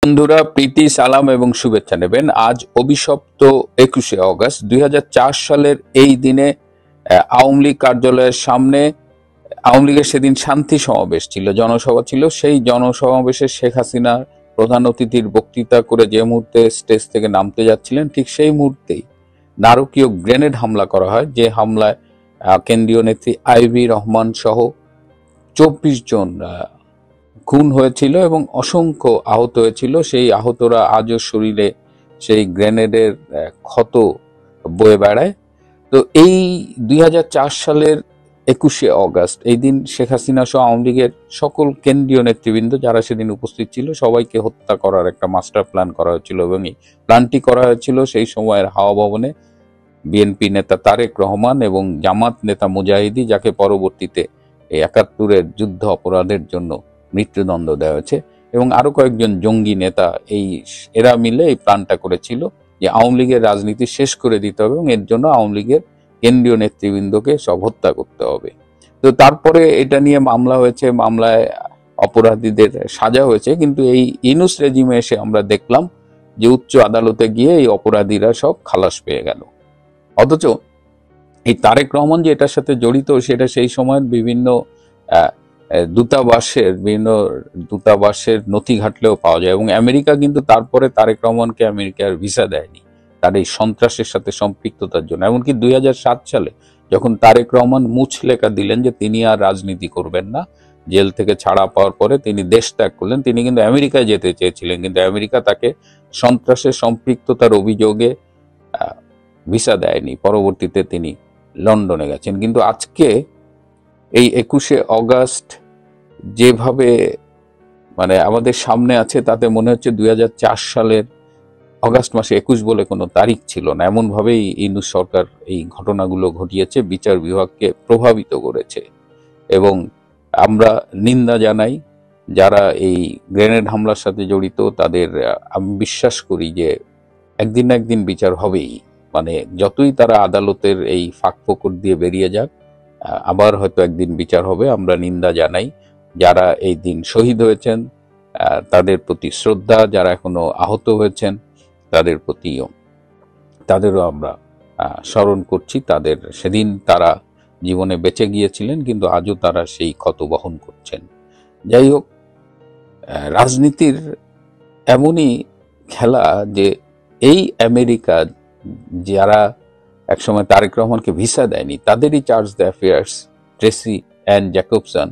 বন্ধুরা, প্রীতি, সালাম এবং শুভেচ্ছা নেবেন। আজ অভিশপ্ত 21শে অগাস্ট 2004 সালের এই দিনে আওয়ামী লীগ কার্যালয়ের সামনে আওয়ামী লীগের সেদিন শান্তি সমাবেশ ছিল, জনসভা ছিল। সেই জনসমাবেশে শেখ হাসিনা প্রধান অতিথির বক্তৃতা করে যে মুহূর্তে স্টেজ থেকে নামতে যাচ্ছিলেন, ঠিক সেই মুহূর্তেই নারকীয় গ্রেনেড হামলা করা হয়। যে হামলায় কেন্দ্রীয় নেত্রী আইভি রহমান সহ 24 জন খুন হয়েছিল এবং অসংখ্য আহত হয়েছিল। সেই আহতরা আজও শরীরে সেই গ্রেনেডের ক্ষত বয়ে বেড়ায়। তো এই 2004 সালের 21শে অগাস্ট এই দিন শেখ হাসিনা সহ আওয়ামী লীগের সকল কেন্দ্রীয় নেতৃবৃন্দ যারা সেদিন উপস্থিত ছিল সবাইকে হত্যা করার একটা মাস্টার প্ল্যান করা হয়েছিল এবং এই প্ল্যানটি করা হয়েছিল সেই সময়ের হাওয়া ভবনে। বিএনপি নেতা তারেক রহমান এবং জামাত নেতা মুজাহিদি, যাকে পরবর্তীতে এই 71-এর যুদ্ধ অপরাধের জন্য মৃত্যুদণ্ড দেওয়া হয়েছে, এবং আরো কয়েকজন জঙ্গি নেতা, এরা মিলে এই প্ল্যানটা করেছিল যে আওয়ামী লীগের রাজনীতি শেষ করে দিতে হবে এবং এর জন্য আওয়ামী লীগের কেন্দ্রীয় নেতৃবৃন্দকে সব হত্যা করতে হবে। তো তারপরে এটা নিয়ে মামলা হয়েছে, মামলায় অপরাধীদের সাজা হয়েছে, কিন্তু এই ইউনূস রেজিমে এসে আমরা দেখলাম যে উচ্চ আদালতে গিয়ে এই অপরাধীরা সব খালাস পেয়ে গেল। অথচ এই তারেক রহমান যে এটার সাথে জড়িত সেটা সেই সময়ের বিভিন্ন দূতাবাসের নথি ঘাটলেও পাওয়া যায়, এবং আমেরিকা কিন্তু তারপরে তারেক রহমানকে আমেরিকার ভিসা দেয়নি তার এই সন্ত্রাসের সাথে সম্পৃক্ততার জন্য। এমনকি 2007 সালে যখন তারেক রহমান মুচলেখা দিলেন যে তিনি আর রাজনীতি করবেন না, জেল থেকে ছাড়া পাওয়ার পরে তিনি দেশ ত্যাগ করলেন, তিনি কিন্তু আমেরিকায় যেতে চেয়েছিলেন, কিন্তু আমেরিকা তাকে সন্ত্রাসের সম্পৃক্ততার অভিযোগে ভিসা দেয়নি। পরবর্তীতে তিনি লন্ডনে গেছেন। কিন্তু আজকে এই 21শে অগাস্ট যেভাবে আমাদের সামনে আছে তাতে মনে হচ্ছে 2004 সালের অগাস্ট মাসে 21 বলে কোনো তারিখ ছিল না। এমনভাবেই ইউনূস সরকার এই ঘটনাগুলো ঘটিয়েছে, বিচার বিভাগকে প্রভাবিত করেছে। এবং আমরা নিন্দা জানাই যারা এই গ্রেনেড হামলার সাথে জড়িত তাদের। আমি বিশ্বাস করি যে একদিন না একদিন বিচার হবেই। যতই তারা আদালতের এই ফাঁক ফোকর দিয়ে বেরিয়ে যাক, আবার হয়তো একদিন বিচার হবে। আমরা নিন্দা জানাই যারা এই দিন শহীদ হয়েছেন, তাদের প্রতি শ্রদ্ধা। যারা এখনো আহত হয়েছেন তাদেরও আমরা স্মরণ করছি। সেদিন তারা জীবনে বেঁচে গিয়েছিলেন, কিন্তু আজও তারা সেই ক্ষত বহন করছেন। যাই হোক, রাজনীতির এমনই খেলা যে এই আমেরিকা যারা একসময় তারেক রহমানকে ভিসা দেয়নি, তাদেরই charge d'affaires Tracey Ann Jacobson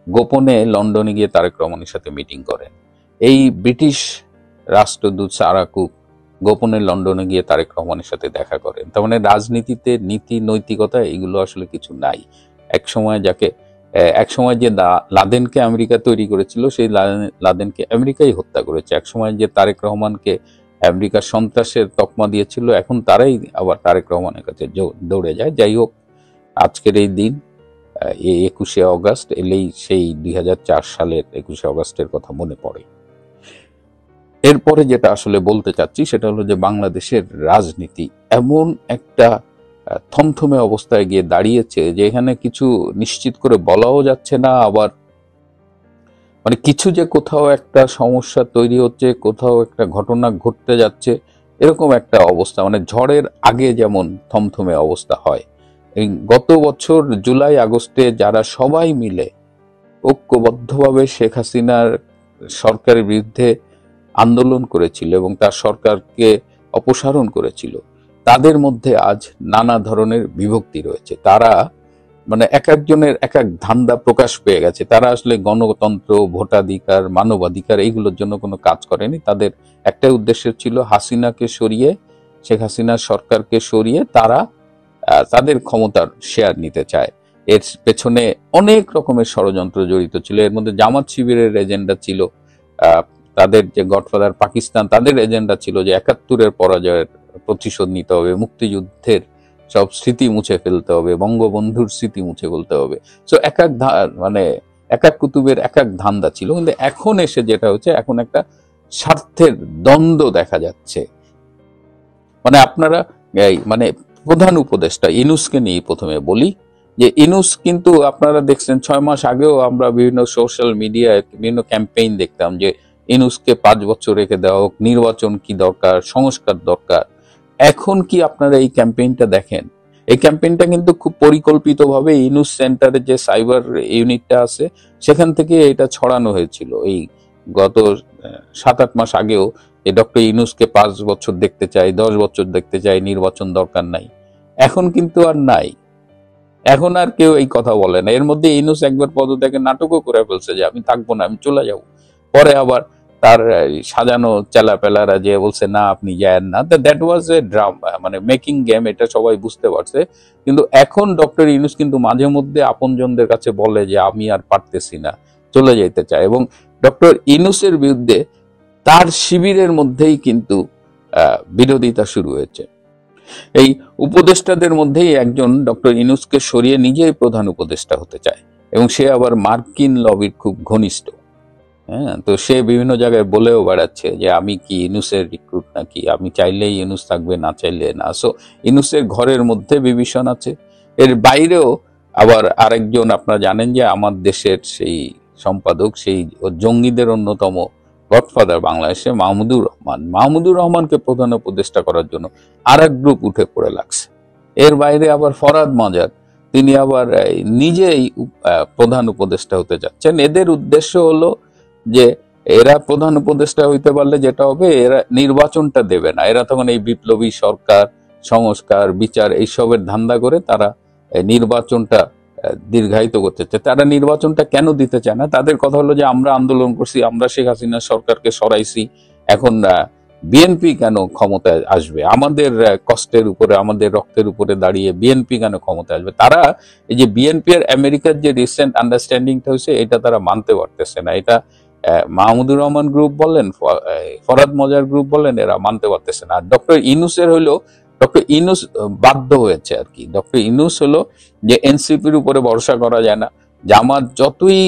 গোপনে লন্ডনে গিয়ে তারেক রহমানের সাথে মিটিং করেন। এই ব্রিটিশ রাষ্ট্রদূত সারা কুক গোপনে লন্ডনে গিয়ে তারেক রহমানের সাথে দেখা করেন। তার মানে রাজনীতিতে নীতি নৈতিকতা এগুলো আসলে কিছু নাই। একসময় যে লাদেনকে আমেরিকা তৈরি করেছিল, সেই লাদেনকে আমেরিকাই হত্যা করেছে। একসময় যে তারেক রহমানকে আমেরিকার সন্ত্রাসের তকমা দিয়েছিল, এখন তারাই আবার তারেক রহমানের কাছে দৌড়ে যায়। যাই হোক, আজকের এই দিন, এই 21শে অগাস্ট এলেই সেই 2004 সালের 21শে অগাস্টের কথা মনে পড়ে। এরপরে যেটা আসলে বলতে চাচ্ছি সেটা হলো যে বাংলাদেশের রাজনীতি এমন একটা থমথমে অবস্থায় গিয়ে দাঁড়িয়েছে যে এখানে কিছু নিশ্চিত করে বলাও যাচ্ছে না, আবার কিছু যে কোথাও একটা সমস্যা তৈরি হচ্ছে, কোথাও একটা ঘটনা ঘটতে যাচ্ছে, এরকম একটা অবস্থা। ঝড়ের আগে যেমন থমথমে অবস্থা হয়। এই গত বছর জুলাই আগস্টে যারা সবাই মিলে ঐক্যবদ্ধভাবে শেখ হাসিনার সরকারের বিরুদ্ধে আন্দোলন করেছিল এবং তার সরকারকে অপসারণ করেছিল, তাদের মধ্যে আজ নানা ধরনের বিভক্তি রয়েছে। তারা এক একজনের এক এক ধান্দা প্রকাশ পেয়ে গেছে। তারা আসলে গণতন্ত্র, ভোটাধিকার, মানবাধিকার এইগুলোর জন্য কোনো কাজ করেনি। তাদের একটাই উদ্দেশ্য ছিল হাসিনাকে সরিয়ে, শেখ হাসিনার সরকারকে সরিয়ে তারা তাদের ক্ষমতার শেয়ার নিতে চায়। এর পেছনে অনেক রকমের ষড়যন্ত্র জড়িত ছিল। এর মধ্যে জামাত শিবিরের এজেন্ডা ছিল, তাদের যে গডফাদার পাকিস্তান, তাদের এজেন্ডা ছিল যে 71-এর পরাজয়ের প্রতিশোধ নিতে হবে, মুক্তিযুদ্ধের সব স্মৃতি মুছে ফেলতে হবে, বঙ্গবন্ধুর স্মৃতি মুছে ফেলতে হবে। সো এক এক কুতুবের এক এক ধান্দা ছিল। কিন্তু এখন এসে যেটা হচ্ছে, এখন একটা স্বার্থের দ্বন্দ্ব দেখা যাচ্ছে। আপনারা প্রধান উপদেষ্টা ইউনূসকে নিয়ে প্রথমে বলি যে ইউনূস কিন্তু আপনারা দেখছেন 6 মাস আগেও আমরা বিভিন্ন সোশ্যাল মিডিয়ায় বিভিন্ন ক্যাম্পেইন দেখতাম যে ইউনূসকে 5 বছর রেখে দেওয়া হোক, নির্বাচন কি দরকার, সংস্কার দরকার। এখন কি আপনারা এই ক্যাম্পেইনটা দেখেন? এই ক্যাম্পেইনটা কিন্তু খুব পরিকল্পিতভাবে ইউনূস সেন্টারে যে সাইবার ইউনিটটা আছে সেখান থেকে এটা ছড়ানো হয়েছিল। এই গত 7-8 মাস আগেও এই ডক্টর ইউনূসকে 5 বছর দেখতে চাই, 10 বছর দেখতে চাই, নির্বাচন দরকার নাই। এখন কিন্তু আর নাই, এখন আর কেউ এই কথা বলে না। এর মধ্যে ইউনূস একবার পদত্যাগের নাটকও করে ফেলছে যে আমি থাকবো না, আমি চলে যাব। পরে আবার তার সাজানো চেলাপেলারা যে বলছে না আপনি যায়েন না, দ্যাট ওয়াজ এ ড্রামা, মানে মেকিং গেম, এটা সবাই বুঝতে পারছে। কিন্তু এখন ডক্টর ইউনূস কিন্তু মাঝে মধ্যে আপনজনদের কাছে বলে যে আমি আর পারতেছি না, চলে যেতে চায়। এবং ডক্টর ইউনূসের বিরুদ্ধে তার শিবিরের মধ্যেই কিন্তু বিরোধিতা শুরু হয়েছে। এই উপদেষ্টাদের মধ্যেই একজন ডক্টর ইউনূসকে সরিয়ে নিজেই প্রধান উপদেষ্টা হতে চায়, এবং সে আবার মার্কিন লবির খুব ঘনিষ্ঠ। হ্যাঁ, তো সে বিভিন্ন জায়গায় বলেও বেড়াচ্ছে যে আমি কি ইউনূসের রিক্রুট নাকি, আমি চাইলেই ইউনূস থাকবে, না চাইলে না। সো ইউনূসের ঘরের মধ্যে বিভীষণ আছে। এর বাইরেও আবার আরেকজন, আপনারা জানেন যে আমার দেশের সেই সম্পাদক, সেই জঙ্গিদের অন্যতম গডফাদার বাংলাদেশে মাহমুদুর রহমানকে প্রধান উপদেষ্টা করার জন্য আর এক গ্রুপ উঠে পড়ে লাগছে। এর বাইরে আবার ফরহাদ মজার, তিনি আবার নিজেই প্রধান উপদেষ্টা হতে যাচ্ছেন। এদের উদ্দেশ্য হলো যে এরা প্রধান উপদেষ্টা হইতে পারলে যেটা হবে, এরা নির্বাচনটা দেবে না। এরা তখন এই বিপ্লবী সরকার, সংস্কার, বিচার এইসবের ধান্দা করে তারা নির্বাচনটা দীর্ঘায়িত করতে চায়। তারা নির্বাচনটা কেন দিতে চায় না? তাদের কথা হলো যে আমরা আন্দোলন করছি, আমরা শেখ হাসিনা সরকারকে সরাইছি, এখন বিএনপি কেন ক্ষমতায় আসবে? আমাদের কষ্টের উপরে, আমাদের রক্তের উপরে দাঁড়িয়ে বিএনপি কেন ক্ষমতায় আসবে? তারা এই যে বিএনপি আর আমেরিকার যে রিসেন্ট আন্ডারস্ট্যান্ডিংটা হয়েছে, এটা তারা মানতে পারতেছে না। এটা মাহমুদুর রহমান গ্রুপ বলেন, ফরহাদ মজার গ্রুপ বলেন, এরা মানতে পারতেছে না। ডক্টর ইউনূসের হইলো, ডক্টর ইউনূস বাধ্য হয়েছে আর কি। ডক্টর ইউনূস হলো যে এনসিপির উপরে ভরসা করা যায় না। জামাত যতই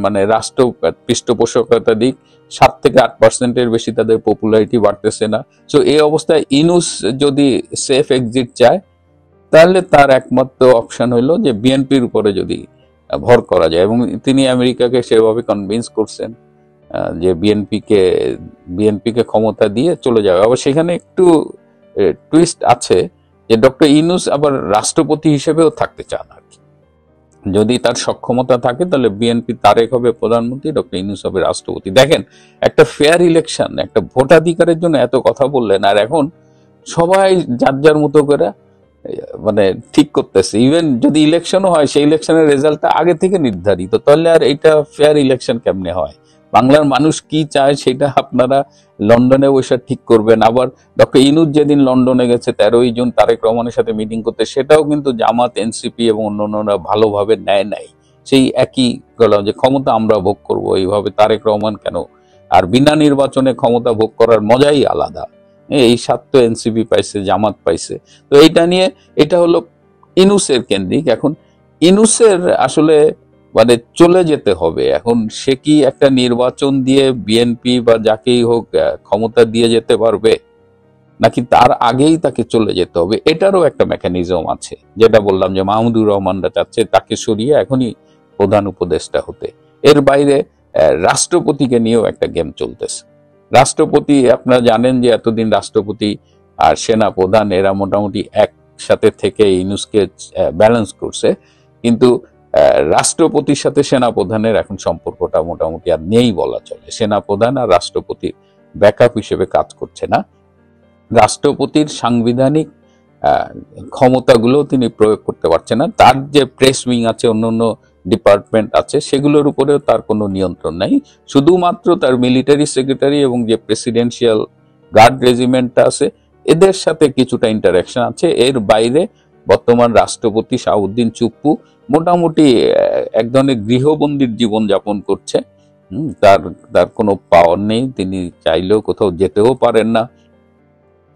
মানে রাষ্ট্র পৃষ্ঠপোষকতা দিক, 7 থেকে 8% বেশি তাদের পপুলারিটি বাড়তেছে না। সো এই অবস্থায় ইউনূস যদি সেফ এক্সিট চায়, তাহলে তার একমাত্র অপশন হইলো যে বিএনপির উপরে যদি ভর করা যায়। এবং তিনি আমেরিকাকে সেভাবে কনভিন্স করছেন যে বিএনপিকে ক্ষমতা দিয়ে চলে যাবে। আবার সেখানে একটু টুইস্ট আছে যে ডক্টর ইউনূস আবার রাষ্ট্রপতি হিসেবেও থাকতে চান আর কি। যদি তার সক্ষমতা থাকে তাহলে বিএনপি তারেক হবে প্রধানমন্ত্রী, ডক্টর ইউনূস হবে রাষ্ট্রপতি। দেখেন, একটা ফেয়ার ইলেকশন, একটা ভোটাধিকারের জন্য এত কথা বললেন, আর এখন সবাই যার যার মতো করে মানে ঠিক করতেছে। ইভেন যদি ইলেকশনও হয়, সেই ইলেকশনের রেজাল্টটা আগে থেকে নির্ধারিত, তাহলে আর এটা ফেয়ার ইলেকশন কেমনে হয়? বাংলার মানুষ কি চায় সেটা আপনারা লন্ডনে বসে ঠিক করবেন। আবার ডক্টর ইউনূস যেদিন লন্ডনে গেছে 13ই জুন তারেক রহমানের সাথে মিটিং করতে, সেটাও কিন্তু জামাত, এনসিপি এবং অন্যান্যরা ভালোভাবে নেয় নাই। সেই একই গলা যে ক্ষমতা আমরা ভোগ করব, এইভাবে তারেক রহমান কেন? আর বিনা নির্বাচনে ক্ষমতা ভোগ করার মজাই আলাদা। এই স্বাদ তো এনসিপি পাইছে, জামাত পাইছে। তো এইটা নিয়ে, এটা হলো ইউনূসের কেন্দ্রিক। এখন ইউনূসের আসলে মানে চলে যেতে হবে। এখন সে কি একটা নির্বাচন দিয়ে বিএনপি বা যাকেই হোক ক্ষমতা দিয়ে যেতে পারবে, নাকি তার আগেই তাকে চলে যেতে হবে? এটারও একটা মেকানিজম আছে, যেটা বললাম যে মাহমুদুর রহমানরা চাচ্ছে তাকে সরিয়ে এখনই প্রধান উপদেষ্টা হতে। এর বাইরে রাষ্ট্রপতিকে নিয়েও একটা গেম চলতেছে। রাষ্ট্রপতি, আপনারা জানেন যে এতদিন রাষ্ট্রপতি আর সেনা প্রধান এরা মোটামুটি একসাথে থেকে ইউনূসকে ব্যালেন্স করছে, কিন্তু রাষ্ট্রপতির সাথে সেনা প্রধানের এখন সম্পর্কটা মোটামুটি আর নেই বলা চলে। সেনা প্রধান আর রাষ্ট্রপতির ব্যাকআপ হিসেবে কাজ করছে না। রাষ্ট্রপতির সাংবিধানিক ক্ষমতাগুলো তিনি প্রয়োগ করতে পারছেন না। তার যে প্রেস উইং আছে, অন্যান্য ডিপার্টমেন্ট আছে, সেগুলোর উপরেও তার কোনো নিয়ন্ত্রণ নাই। শুধুমাত্র তার মিলিটারি সেক্রেটারি এবং যে প্রেসিডেন্সিয়াল গার্ড রেজিমেন্টটা আছে, এদের সাথে কিছুটা ইন্টারাকশন আছে। এর বাইরে বর্তমান রাষ্ট্রপতি শাহাবুদ্দিন চুপ্পু মোটামুটি এক ধরনের গৃহবন্দীর জীবন যাপন করছে। তার কোনো পাওয়ার নেই, তিনি চাইলেও কোথাও যেতেও পারেন না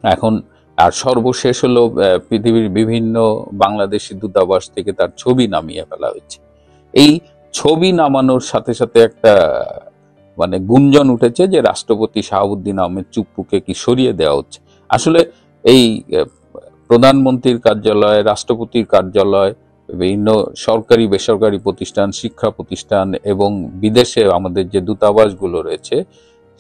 এখন। আর সর্বশেষ হলো পৃথিবীর বিভিন্ন বাংলাদেশি দূতাবাস থেকে তার ছবি নামিয়ে ফেলা হয়েছে। এই ছবি নামানোর সাথে সাথে একটা মানে গুঞ্জন উঠেছে যে রাষ্ট্রপতি শাহাবুদ্দিন আহমেদ চুপ্পুকে কি সরিয়ে দেওয়া হচ্ছে। আসলে এই প্রধানমন্ত্রীর কার্যালয়, রাষ্ট্রপতির কার্যালয়, বিভিন্ন সরকারি বেসরকারি প্রতিষ্ঠান, শিক্ষা প্রতিষ্ঠান এবং বিদেশে আমাদের যে দূতাবাসগুলো রয়েছে,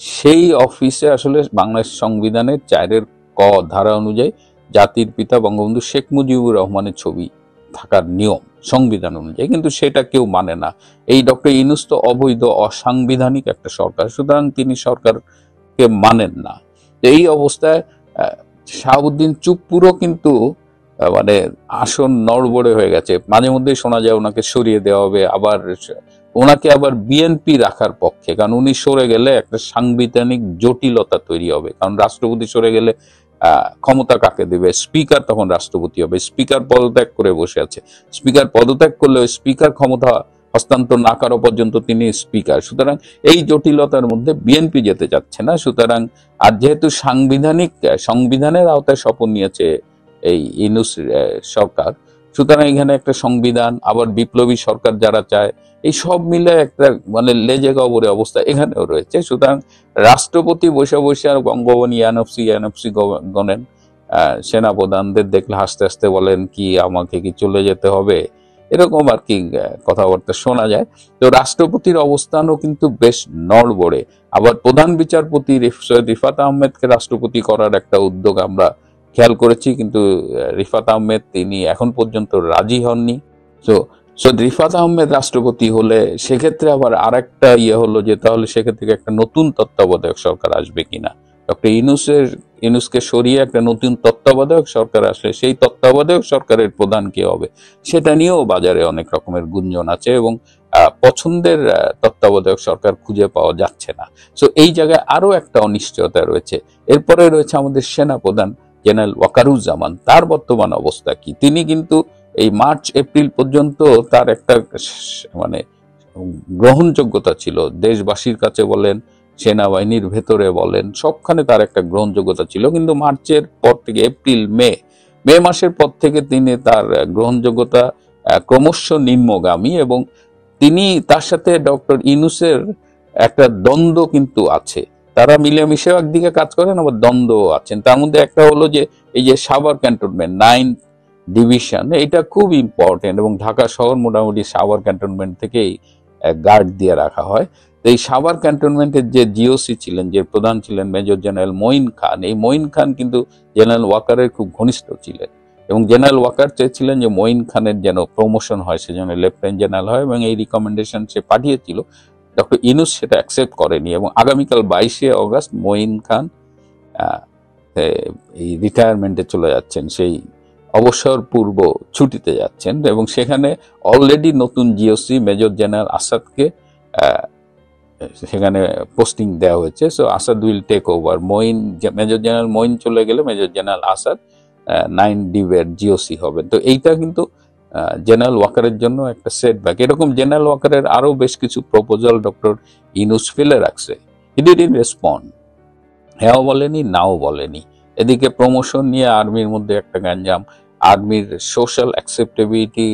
সেই অফিসে আসলে বাংলাদেশ সংবিধানের 4 ক ধারা অনুযায়ী জাতির পিতা বঙ্গবন্ধু শেখ মুজিবুর রহমানের ছবি থাকার নিয়ম সংবিধান অনুযায়ী, কিন্তু সেটা কেউ মানে না। এই ডক্টর ইউনূস তো অবৈধ অসাংবিধানিক একটা সরকার, সুতরাং তিনি সরকারকে মানেন না। এই অবস্থায় শাহাবুদ্দিন চুপ্পুরও কিন্তু মানে আসন নড়বড়ে হয়ে গেছে। মাঝে মধ্যেই শোনা যায় ওনাকে সরিয়ে দেওয়া হবে, আবার ওনাকে আবার বিএনপি রাখার পক্ষে, কারণ উনি সরে গেলে একটা সাংবিধানিক জটিলতা তৈরি হবে। কারণ রাষ্ট্রপতি সরে গেলে ক্ষমতা কাকে দেবে? স্পিকার তখন রাষ্ট্রপতি হবে। স্পিকার পদত্যাগ করে বসে আছে, স্পিকার পদত্যাগ করলে স্পিকার ক্ষমতা হস্তান্তর না করা পর্যন্ত তিনি স্পিকার। সুতরাং এই জটিলতার মধ্যে বিএনপি যেতে চাচ্ছে না। সুতরাং আর যেহেতু সংবিধানের আওতায় শপথ নিয়েছে এই ইউনূস সরকার, সুতরাং এখানে একটা সংবিধান, আবার বিপ্লবী সরকার যারা চায়, এই সব মিলে একটা মানে লেজে গবরে অবস্থা এখানেও রয়েছে। সুতরাং রাষ্ট্রপতি বসে বসে আর বঙ্গবনী এনএফসি গণেন, সেনাপ্রধানদের দেখলে হাসতে হাসতে বলেন কি আমাকে কি চলে যেতে হবে, এরকম আর কি কথাবার্তা শোনা যায়। তো রাষ্ট্রপতির অবস্থানও কিন্তু বেশ নড়বড়ে। আবার প্রধান বিচারপতি সৈয়দ রিফাত আহমেদকে রাষ্ট্রপতি করার একটা উদ্যোগ আমরা খেয়াল করেছি, কিন্তু রিফাত আহমেদ তিনি এখন পর্যন্ত রাজি হননি। তো সৈয়দ রিফাত আহমেদ রাষ্ট্রপতি হলে সেক্ষেত্রে আবার আরেকটা হলো যে তাহলে সেক্ষেত্রে একটা নতুন তত্ত্বাবধায়ক সরকার আসবে কিনা। ডক্টর ইউনূসকে সরিয়ে একটা নতুন তত্ত্বাবধায়ক সরকার আসলে সেই তত্ত্বাবধায়ক সরকারের প্রধান কে হবে সেটা নিয়েও বাজারে অনেক রকমের গুঞ্জন আছে, এবং পছন্দের তত্ত্বাবধায়ক সরকার খুঁজে পাওয়া যাচ্ছে না। সো এই জায়গায় আরো একটা অনিশ্চয়তা রয়েছে। এরপরে রয়েছে আমাদের সেনাপ্রধান জেনারেল ওয়াকারুজ্জামান, তার বর্তমান অবস্থা কি? তিনি কিন্তু এই মার্চ এপ্রিল পর্যন্ত তার একটা মানে গ্রহণযোগ্যতা ছিল, দেশবাসীর কাছে বলেন, সেনাবাহিনীর ভেতরে বলেন, সবখানে তার একটা গ্রহণযোগ্যতা ছিল। কিন্তু মার্চের পর থেকে এপ্রিল মে মাসের পর থেকে তিনি তার গ্রহণযোগ্যতা ক্রমশ নিম্নগামী, এবং তিনি তার সাথে ডক্টর ইউনূসের একটা দ্বন্দ্ব কিন্তু আছে। তারা মিলেমিশেও একদিকে কাজ করেন, আবার দ্বন্দ্ব আছেন। তার মধ্যে একটা হলো যে এই যে সাভার ক্যান্টনমেন্ট 9 ডিভিশন, এটা খুব ইম্পর্টেন্ট, এবং ঢাকা শহর মোটামুটি সাভার ক্যান্টনমেন্ট থেকেই গার্ড দিয়ে রাখা হয়। তো এই সাভার ক্যান্টনমেন্টের যে জিওসি ছিলেন, যে প্রধান ছিলেন মেজর জেনারেল মঈন খান, এই মঈন খান কিন্তু জেনারেল ওয়াকারের খুব ঘনিষ্ঠ ছিলেন, এবং জেনারেল ওয়াকার চেয়েছিলেন যে মঈন খানের যেন প্রমোশন হয়, সেজন্য লেফটেন্যান্ট জেনারেল হয়, এবং এই রিকমেন্ডেশন সে পাঠিয়েছিল। ডক্টর ইউনূস সেটা অ্যাকসেপ্ট করেনি, এবং আগামীকাল 22শে অগস্ট মঈন খান এই রিটায়ারমেন্টে চলে যাচ্ছেন, সেই অবসর পূর্ব ছুটিতে যাচ্ছেন, এবং সেখানে অলরেডি নতুন জিওসি মেজর জেনারেল আসাদকে সেখানে পোস্টিং দেওয়া হয়েছে। So Asad will take over. Major general Moeen চলে গেলে মেজর জেনারেল আসাদ 9 ডিভের জিওসি হবেন। তো এইটা কিন্তু জেনারেল ওয়াকারের জন্য একটা সেটব্যাক। এরকম জেনারেল ওয়াকারের আরো বেশ কিছু প্রপোজাল ডক্টর ইউনূস ফেলে রাখছে, হি ডিডন্ট রেসপন্ড, হ্যাঁ বলেনি নাও বলেনি। এদিকে প্রমোশন নিয়ে আর্মির মধ্যে একটা গ্যাঞ্জাম, আর্মির সোশ্যাল অ্যাকসেপ্টেবিলিটি,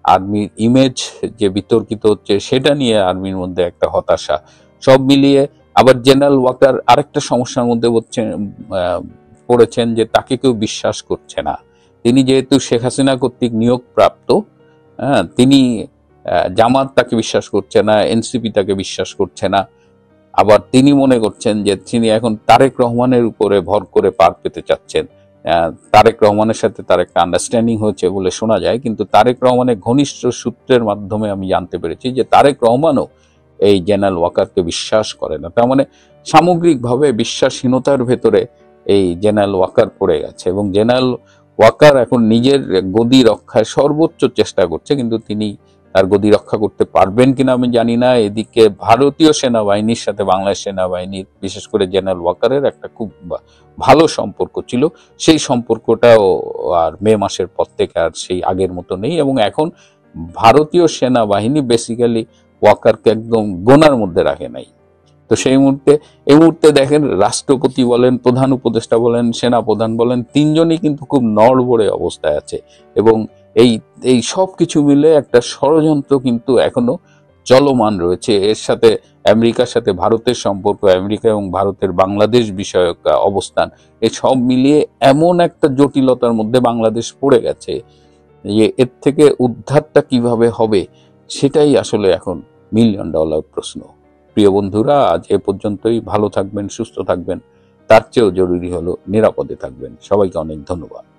আর্মির ইমেজ যে বিতর্কিত হচ্ছে সেটা নিয়ে আর্মির মধ্যে একটা হতাশা, সব মিলিয়ে আবার জেনারেল ওয়াকার আরেকটা সমস্যার মধ্যে পড়েছেন যে তাকে কেউ বিশ্বাস করছে না। তিনি যেহেতু শেখ হাসিনা কর্তৃক নিয়োগ প্রাপ্ত, তিনি জামাত তাকে বিশ্বাস করছে না, এনসিপি তাকে বিশ্বাস করছে না। আবার তিনি মনে করছেন যে তিনি এখন তারেক রহমানের উপরে ভর করে পার পেতে চাচ্ছেন। তারেক রহমানের সাথে তার একটা আন্ডারস্ট্যান্ডিং হয়েছে বলে শোনা যায়, কিন্তু তারেক রহমানের ঘনিষ্ঠ সূত্রের মাধ্যমে আমি জানতে পেরেছি যে তারেক রহমানও এই জেনারেল ওয়াকারকে বিশ্বাস করে না। তার মানে সামগ্রিকভাবে বিশ্বাসহীনতার ভেতরে এই জেনারেল ওয়াকার পড়ে গেছে, এবং জেনারেল ওয়াকার এখন নিজের গদি রক্ষায় সর্বোচ্চ চেষ্টা করছে, কিন্তু তিনি তার গদি রক্ষা করতে পারবেন কিনা আমি জানি না। এদিকে ভারতীয় সেনাবাহিনীর সাথে বাংলাদেশ সেনাবাহিনীর, বিশেষ করে জেনারেল ওয়াকারের একটা খুব ভালো সম্পর্ক ছিল, সেই সম্পর্কটাও আর মে মাসের পর থেকে আর সেই আগের মতো নেই, এবং এখন ভারতীয় সেনাবাহিনী বেসিক্যালি ওয়াকারকে একদম গোনার মধ্যে রাখে নাই। তো এই মুহূর্তে দেখেন রাষ্ট্রপতি বলেন, প্রধান উপদেষ্টা বলেন, সেনাপ্রধান বলেন, তিনজনই কিন্তু খুব নড়বড়ে অবস্থায় আছে, এবং এই সব কিছু মিলে একটা ষড়যন্ত্র কিন্তু এখনো চলমান রয়েছে। এর সাথে আমেরিকার সাথে ভারতের সম্পর্ক, আমেরিকা এবং ভারতের বাংলাদেশ বিষয়ক অবস্থান, এই সব মিলিয়ে এমন একটা জটিলতার মধ্যে বাংলাদেশ পড়ে গেছে যে এর থেকে উদ্ধারটা কিভাবে হবে সেটাই আসলে এখন মিলিয়ন ডলার প্রশ্ন। প্রিয় বন্ধুরা, আজ এ পর্যন্তই। ভালো থাকবেন, সুস্থ থাকবেন, তার চেয়েও জরুরি হলো নিরাপদে থাকবেন। সবাইকে অনেক ধন্যবাদ।